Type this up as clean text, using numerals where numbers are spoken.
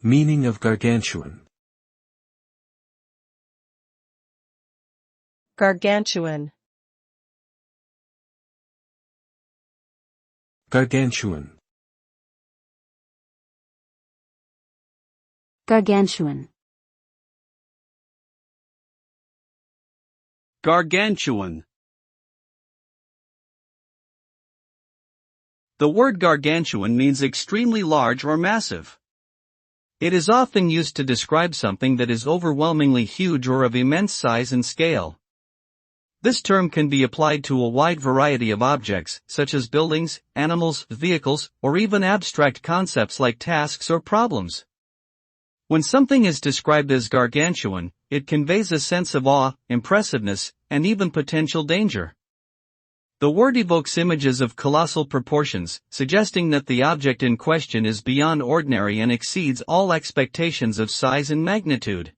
Meaning of gargantuan. Gargantuan. Gargantuan. Gargantuan. Gargantuan. The word gargantuan means extremely large or massive. It is often used to describe something that is overwhelmingly huge or of immense size and scale. This term can be applied to a wide variety of objects, such as buildings, animals, vehicles, or even abstract concepts like tasks or problems. When something is described as gargantuan, it conveys a sense of awe, impressiveness, and even potential danger. The word evokes images of colossal proportions, suggesting that the object in question is beyond ordinary and exceeds all expectations of size and magnitude.